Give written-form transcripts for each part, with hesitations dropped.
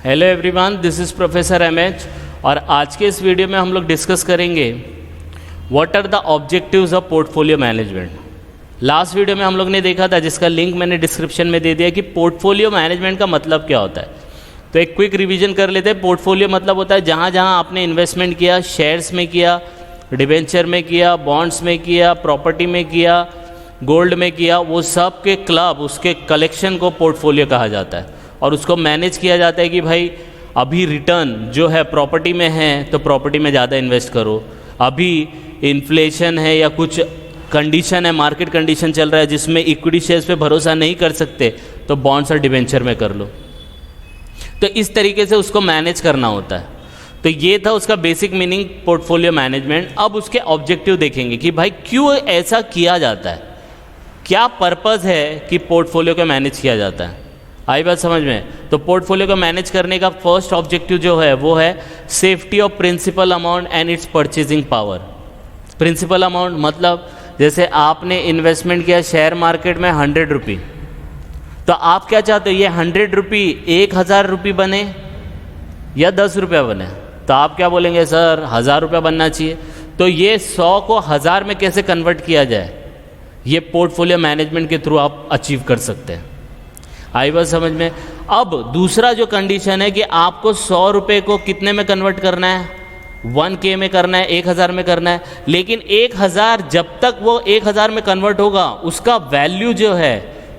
Hello everyone, this is professor MH और आज के इस वीडियो में हम लोग डिस्कस करेंगे what are the objectives of portfolio management. Last video में हम लोग ने देखा था, जिसका लिंक मैंने डिस्क्रिप्शन में दे दिया, कि पोर्टफोलियो मैनेजमेंट का मतलब क्या होता है। तो एक क्विक रिवीजन कर लेते हैं। पोर्टफोलियो मतलब होता है जहाँ जहाँ आपने इन्वेस्टमेंट किया, शेयर्स में किया, डिबेंचर में किया, बॉन्ड्स में किया, प्रॉपर्टी में किया, गोल्ड में किया, वो सब के क्लब, उसके कलेक्शन को पोर्टफोलियो कहा जाता है। और उसको मैनेज किया जाता है कि भाई अभी रिटर्न जो है प्रॉपर्टी में है तो प्रॉपर्टी में ज़्यादा इन्वेस्ट करो, अभी इन्फ्लेशन है या कुछ कंडीशन है, मार्केट कंडीशन चल रहा है जिसमें इक्विटी शेयर्स पे भरोसा नहीं कर सकते तो बॉन्ड्स और डिबेंचर में कर लो। तो इस तरीके से उसको मैनेज करना होता है। तो ये था उसका बेसिक मीनिंग पोर्टफोलियो मैनेजमेंट। अब उसके ऑब्जेक्टिव देखेंगे कि भाई क्यों ऐसा किया जाता है, क्या पर्पज़ है कि पोर्टफोलियो को मैनेज किया जाता है। आई बात समझ में? तो पोर्टफोलियो को मैनेज करने का फर्स्ट ऑब्जेक्टिव जो है वो है safety of principal amount and its purchasing power. Principal amount मतलब जैसे आपने इन्वेस्टमेंट किया शेयर मार्केट में 100 रुपये, तो आप क्या चाहते हो, ये 100 रुपये 1000 रुपये बने या 10 रुपया बने? तो आप क्या बोलेंगे, सर 1000 रुपया बनना चाहिए। तो ये 100 को 1000 में कैसे कन्वर्ट किया जाए, ये पोर्टफोलियो मैनेजमेंट के थ्रू आप अचीव कर सकते हैं। आई बात समझ में? अब दूसरा जो कंडीशन है कि आपको 100 रुपये को कितने में कन्वर्ट करना है, 1K में करना है, 1000 में करना है। लेकिन 1000 जब तक वो 1000 में कन्वर्ट होगा उसका वैल्यू जो है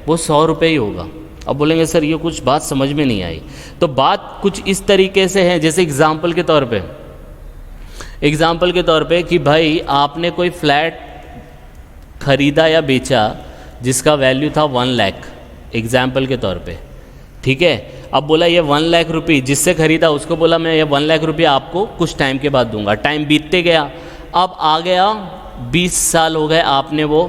वो 100 रुपये ही होगा। अब बोलेंगे सर ये कुछ बात समझ में नहीं आई। तो बात कुछ इस तरीके से है, जैसे एग्जाम्पल के तौर पे कि भाई आपने कोई फ्लैट खरीदा या बेचा जिसका वैल्यू था 1 लाख, एग्जाम्पल के तौर पे, ठीक है। अब बोला ये 1 लाख रुपये जिससे ख़रीदा उसको बोला मैं ये 1 लाख रुपये आपको कुछ टाइम के बाद दूंगा। टाइम बीतते गया, अब आ गया 20 साल हो गए, आपने वो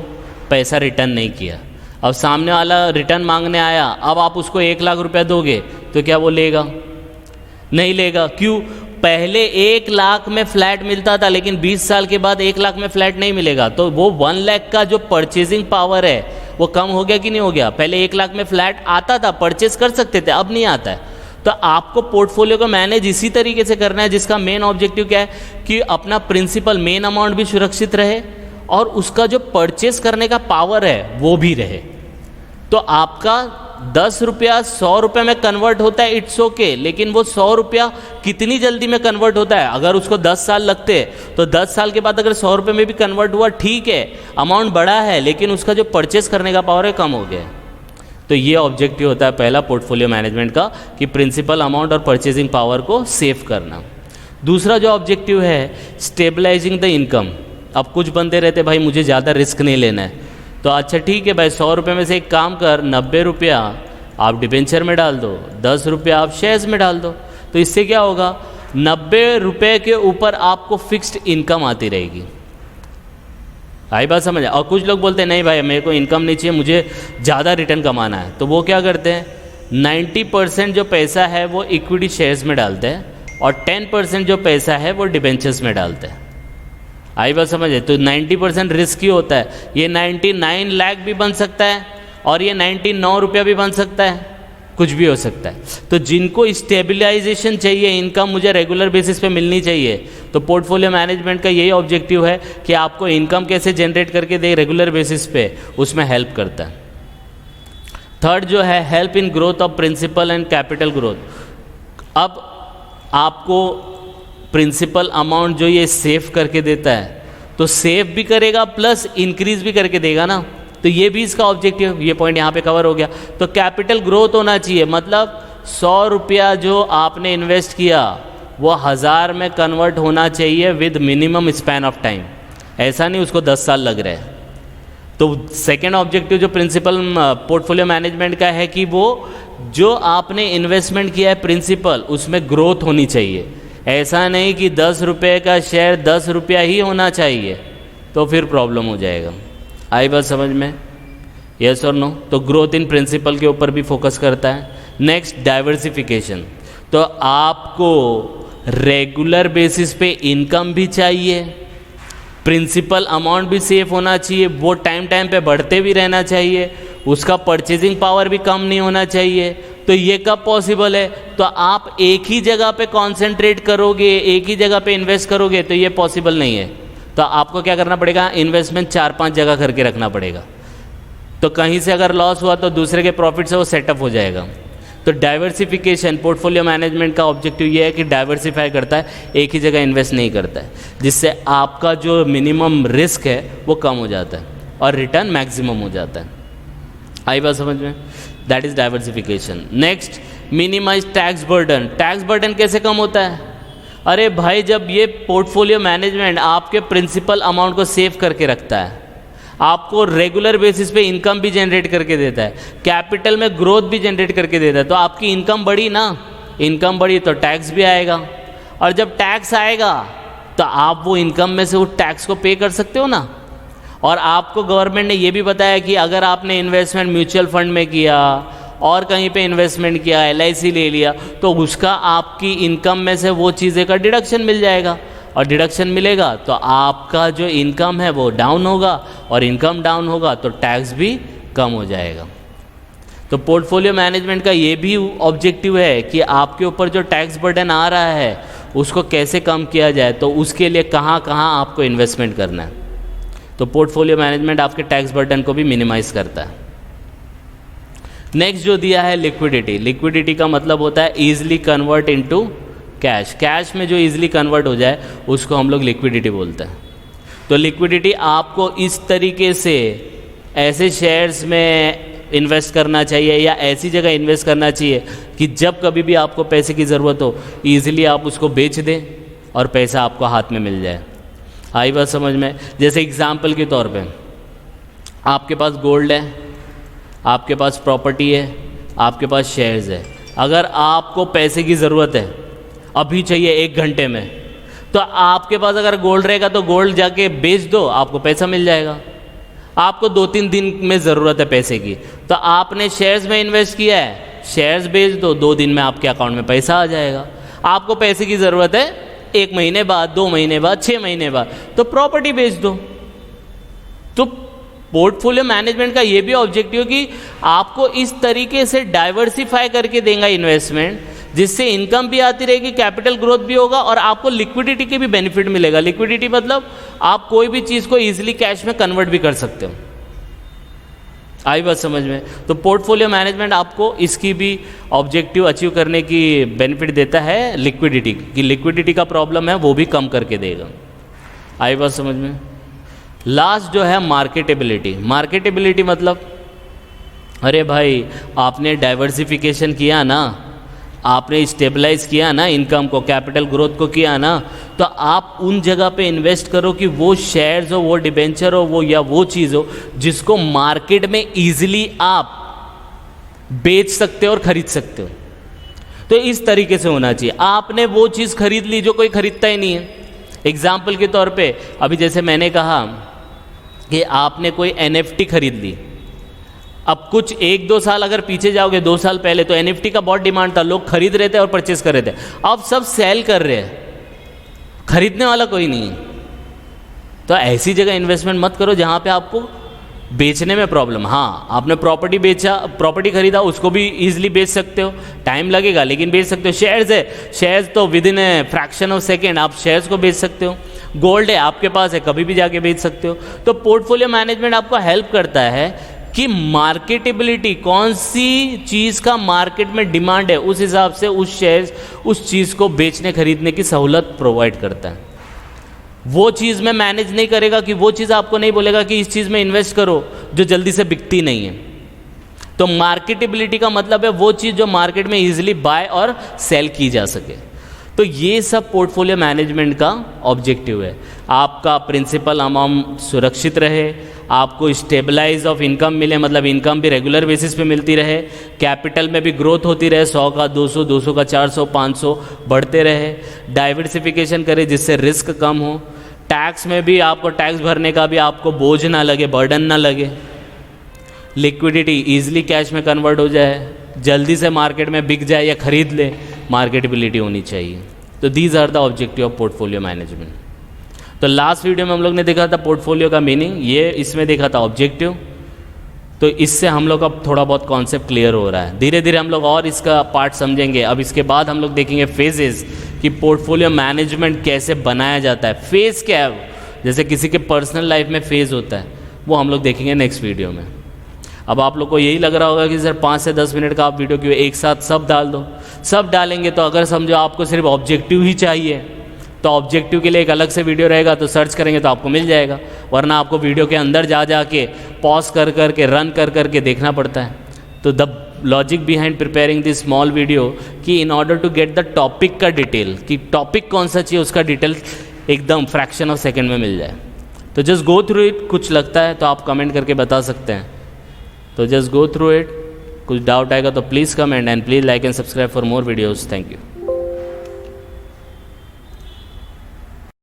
पैसा रिटर्न नहीं किया। अब सामने वाला रिटर्न मांगने आया, अब आप उसको 1 लाख रुपया दोगे तो क्या वो लेगा? नहीं लेगा। क्यों? पहले 1 लाख में फ्लैट मिलता था लेकिन 20 साल के बाद 1 लाख में फ्लैट नहीं मिलेगा। तो वो 1 लाख का जो परचेजिंग पावर है वो कम हो गया कि नहीं हो गया? पहले 1 लाख में फ्लैट आता था, परचेज कर सकते थे, अब नहीं आता है। तो आपको पोर्टफोलियो को मैनेज इसी तरीके से करना है, जिसका मेन ऑब्जेक्टिव क्या है कि अपना प्रिंसिपल मेन अमाउंट भी सुरक्षित रहे और उसका जो परचेज करने का पावर है वो भी रहे। तो आपका 10 रुपया 100 रुपये में कन्वर्ट होता है, इट्स ओके, लेकिन वो 100 रुपया कितनी जल्दी में कन्वर्ट होता है? अगर उसको 10 साल लगते तो 10 साल के बाद अगर 100 रुपये में भी कन्वर्ट हुआ, ठीक है, अमाउंट बड़ा है, लेकिन उसका जो परचेस करने का पावर है कम हो गया। तो ये ऑब्जेक्टिव होता है पहला पोर्टफोलियो मैनेजमेंट का, कि प्रिंसिपल अमाउंट और परचेजिंग पावर को सेव करना। दूसरा जो ऑब्जेक्टिव है स्टेबलाइजिंग द इनकम। अब कुछ बंदे रहते भाई मुझे ज़्यादा रिस्क नहीं लेना है, तो अच्छा ठीक है भाई 100 रुपये में से एक काम कर, 90 रुपया आप डिबेंचर में डाल दो, 10 रुपया आप शेयर्स में डाल दो। तो इससे क्या होगा, 90 रुपये के ऊपर आपको फिक्स्ड इनकम आती रहेगी। आई बात समझ? और कुछ लोग बोलते हैं नहीं भाई मेरे को इनकम नहीं चाहिए, मुझे ज़्यादा रिटर्न कमाना है। तो वो क्या करते हैं, 90% जो पैसा है वो इक्विटी शेयर्स में डालते हैं और 10% जो पैसा है वो डिबेंचर्स में डालते हैं। आई बात समझे? तो 90% रिस्क ही होता है। ये 99 लाख भी बन सकता है और ये 99 रुपया भी बन सकता है, कुछ भी हो सकता है। तो जिनको स्टेबलाइजेशन चाहिए, इनकम मुझे रेगुलर बेसिस पे मिलनी चाहिए, तो पोर्टफोलियो मैनेजमेंट का यही ऑब्जेक्टिव है कि आपको इनकम कैसे जनरेट करके दे रेगुलर बेसिस पे, उसमें हेल्प करता है। थर्ड जो है help in growth of principal and capital growth. अब आपको प्रिंसिपल अमाउंट जो ये सेव करके देता है, तो सेव भी करेगा प्लस इंक्रीज भी करके देगा ना, तो ये भी इसका ऑब्जेक्टिव, ये पॉइंट यहाँ पे कवर हो गया। तो कैपिटल ग्रोथ होना चाहिए, मतलब 100 रुपया जो आपने इन्वेस्ट किया वो 1000 में कन्वर्ट होना चाहिए with minimum span of time. ऐसा नहीं उसको 10 साल लग रहे हैं। तो सेकेंड ऑब्जेक्टिव जो प्रिंसिपल पोर्टफोलियो मैनेजमेंट का है कि वो जो आपने इन्वेस्टमेंट किया है प्रिंसिपल, उसमें ग्रोथ होनी चाहिए। ऐसा नहीं कि 10 रुपये का शेयर 10 रुपया ही होना चाहिए, तो फिर प्रॉब्लम हो जाएगा। आई बात समझ में? यस और नो? तो ग्रोथ इन प्रिंसिपल के ऊपर भी फोकस करता है। Next diversification. तो आपको रेगुलर बेसिस पे इनकम भी चाहिए, प्रिंसिपल अमाउंट भी सेफ होना चाहिए, वो टाइम टाइम पे बढ़ते भी रहना चाहिए, उसका परचेजिंग पावर भी कम नहीं होना चाहिए, तो ये कब पॉसिबल है? तो आप एक ही जगह पे कंसंट्रेट करोगे, एक ही जगह पे इन्वेस्ट करोगे तो ये पॉसिबल नहीं है। तो आपको क्या करना पड़ेगा? इन्वेस्टमेंट 4-5 जगह करके रखना पड़ेगा। तो कहीं से अगर लॉस हुआ तो दूसरे के प्रॉफिट से वो सेटअप हो जाएगा। तो डाइवर्सिफिकेशन, पोर्टफोलियो मैनेजमेंट का ऑब्जेक्टिव ये है कि डाइवर्सिफाई करता है, एक ही जगह इन्वेस्ट नहीं करता है, जिससे आपका जो मिनिमम रिस्क है वो कम हो जाता है और रिटर्न मैक्सिमम हो जाता है। आई बात समझ में? That is diversification. Next, minimize tax burden. Tax burden कैसे कम होता है? अरे भाई, जब ये पोर्टफोलियो मैनेजमेंट आपके प्रिंसिपल अमाउंट को सेव करके रखता है, आपको रेगुलर बेसिस पे इनकम भी जनरेट करके देता है, कैपिटल में ग्रोथ भी जनरेट करके देता है, तो आपकी इनकम बढ़ी ना, इनकम बढ़ी तो टैक्स भी आएगा, और जब टैक्स आएगा तो आप वो इनकम में से वो टैक्स को पे कर सकते हो ना। और आपको गवर्नमेंट ने ये भी बताया कि अगर आपने इन्वेस्टमेंट म्यूचुअल फंड में किया और कहीं पे इन्वेस्टमेंट किया, LIC ले लिया, तो उसका आपकी इनकम में से वो चीज़ें का डिडक्शन मिल जाएगा, और डिडक्शन मिलेगा तो आपका जो इनकम है वो डाउन होगा, और इनकम डाउन होगा तो टैक्स भी कम हो जाएगा। तो पोर्टफोलियो मैनेजमेंट का ये भी ऑब्जेक्टिव है कि आपके ऊपर जो टैक्स बर्डन आ रहा है उसको कैसे कम किया जाए, तो उसके लिए कहाँ कहाँ आपको इन्वेस्टमेंट करना है। तो पोर्टफोलियो मैनेजमेंट आपके टैक्स बर्डन को भी मिनिमाइज करता है। नेक्स्ट जो दिया है लिक्विडिटी। लिक्विडिटी का मतलब होता है easily convert into cash. Cash में जो ईजिली कन्वर्ट हो जाए उसको हम लोग लिक्विडिटी बोलते हैं। तो लिक्विडिटी आपको इस तरीके से ऐसे शेयर्स में इन्वेस्ट करना चाहिए या ऐसी जगह इन्वेस्ट करना चाहिए कि जब कभी भी आपको पैसे की ज़रूरत हो ईजिली आप उसको बेच दें और पैसा आपको हाथ में मिल जाए। आई बात समझ में? जैसे एग्जाम्पल के तौर पे आपके पास गोल्ड है, आपके पास प्रॉपर्टी है, आपके पास शेयर्स है। अगर आपको पैसे की ज़रूरत है, अभी चाहिए 1 घंटे में, तो आपके पास अगर गोल्ड रहेगा तो गोल्ड जाके बेच दो, आपको पैसा मिल जाएगा। आपको 2-3 दिन में ज़रूरत है पैसे की, तो आपने शेयर्स में इन्वेस्ट किया है, शेयर्स बेच दो, 2 दिन में आपके अकाउंट में पैसा आ जाएगा। आपको पैसे की ज़रूरत है 1 महीने बाद, 2 महीने बाद, 6 महीने बाद, तो प्रॉपर्टी बेच दो। तो पोर्टफोलियो मैनेजमेंट का ये भी ऑब्जेक्टिव है कि आपको इस तरीके से डाइवर्सिफाई करके देगा इन्वेस्टमेंट, जिससे इनकम भी आती रहेगी, कैपिटल ग्रोथ भी होगा और आपको लिक्विडिटी के भी बेनिफिट मिलेगा। लिक्विडिटी मतलब आप कोई भी चीज़ को इजीली कैश में कन्वर्ट भी कर सकते हो। आई बात समझ में? तो पोर्टफोलियो मैनेजमेंट आपको इसकी भी ऑब्जेक्टिव अचीव करने की बेनिफिट देता है लिक्विडिटी की। लिक्विडिटी का प्रॉब्लम है वो भी कम करके देगा। आई बात समझ में? लास्ट जो है मार्केटेबिलिटी। मार्केटेबिलिटी मतलब अरे भाई आपने डाइवर्सिफिकेशन किया ना, आपने स्टेबलाइज किया ना इनकम को, कैपिटल ग्रोथ को किया ना, तो आप उन जगह पे इन्वेस्ट करो कि वो शेयर्स हो, वो डिबेंचर हो, वो या वो चीज़ हो जिसको मार्केट में इजीली आप बेच सकते हो और ख़रीद सकते हो। तो इस तरीके से होना चाहिए। आपने वो चीज़ खरीद ली जो कोई ख़रीदता ही नहीं है। एग्जाम्पल के तौर पे अभी जैसे मैंने कहा कि आपने कोई NFT खरीद ली। अब कुछ 1-2 साल अगर पीछे जाओगे, 2 साल पहले, तो NFT का बहुत डिमांड था, लोग खरीद रहे थे और परचेस कर रहे थे। अब सब सेल कर रहे हैं, खरीदने वाला कोई नहीं है। तो ऐसी जगह इन्वेस्टमेंट मत करो जहाँ पे आपको बेचने में प्रॉब्लम। हाँ, आपने प्रॉपर्टी बेचा, प्रॉपर्टी खरीदा, उसको भी ईजिली बेच सकते हो, टाइम लगेगा लेकिन बेच सकते हो। शेयर्स है, शेयर्स तो with in a fraction of second आप शेयर्स को बेच सकते हो। गोल्ड है, आपके पास है, कभी भी जाके बेच सकते हो। तो पोर्टफोलियो मैनेजमेंट आपको हेल्प करता है कि मार्केटेबिलिटी, कौन सी चीज़ का मार्केट में डिमांड है, उस हिसाब से उस शेयर्स, उस चीज़ को बेचने खरीदने की सहूलत प्रोवाइड करता है। वो चीज़ में मैनेज नहीं करेगा कि वो चीज़ आपको नहीं बोलेगा कि इस चीज़ में इन्वेस्ट करो जो जल्दी से बिकती नहीं है। तो मार्केटेबिलिटी का मतलब है वो चीज़ जो मार्केट में इजीली बाय और सेल की जा सके। तो ये सब पोर्टफोलियो मैनेजमेंट का ऑब्जेक्टिव है। आपका प्रिंसिपल अमाउंट सुरक्षित रहे, आपको स्टेबलाइज ऑफ इनकम मिले, मतलब इनकम भी रेगुलर बेसिस पे मिलती रहे, कैपिटल में भी ग्रोथ होती रहे, 100 का 200, 200 का 400, 500 बढ़ते रहे, डाइवर्सिफिकेशन करे जिससे रिस्क कम हो, टैक्स में भी आपको टैक्स भरने का भी आपको बोझ ना लगे, बर्डन ना लगे, लिक्विडिटी ईजिली कैश में कन्वर्ट हो जाए, जल्दी से मार्केट में बिक जाए या खरीद ले, मार्केटेबिलिटी होनी चाहिए। तो these are the objective of portfolio management. तो लास्ट वीडियो में हम लोग ने देखा था पोर्टफोलियो का मीनिंग, ये इसमें देखा था ऑब्जेक्टिव, तो इससे हम लोग अब थोड़ा बहुत कॉन्सेप्ट क्लियर हो रहा है। धीरे धीरे हम लोग और इसका पार्ट समझेंगे। अब इसके बाद हम लोग देखेंगे फेजेस, कि पोर्टफोलियो मैनेजमेंट कैसे बनाया जाता है। फेज़ क्या है, जैसे किसी के पर्सनल लाइफ में फेज़ होता है, वो हम लोग देखेंगे नेक्स्ट वीडियो में। अब आप लोग को यही लग रहा होगा कि सर 5 से 10 मिनट का आप वीडियो क्यों एक साथ सब डाल दो। सब डालेंगे तो अगर समझो आपको सिर्फ ऑब्जेक्टिव ही चाहिए, तो ऑब्जेक्टिव के लिए एक अलग से वीडियो रहेगा, तो सर्च करेंगे तो आपको मिल जाएगा। वरना आपको वीडियो के अंदर जा जा के पॉज कर कर के रन कर कर के देखना पड़ता है। तो the logic behind preparing this small video, कि in order to get the topic का डिटेल, कि टॉपिक कौन सा चाहिए उसका डिटेल एकदम फ्रैक्शन ऑफ सेकेंड में मिल जाए। तो जस्ट गो थ्रू इट। कुछ लगता है तो आप कमेंट करके बता सकते हैं। तो जस्ट गो थ्रू इट। कुछ डाउट आएगा तो please comment, and please like and subscribe for more videos. Thank you.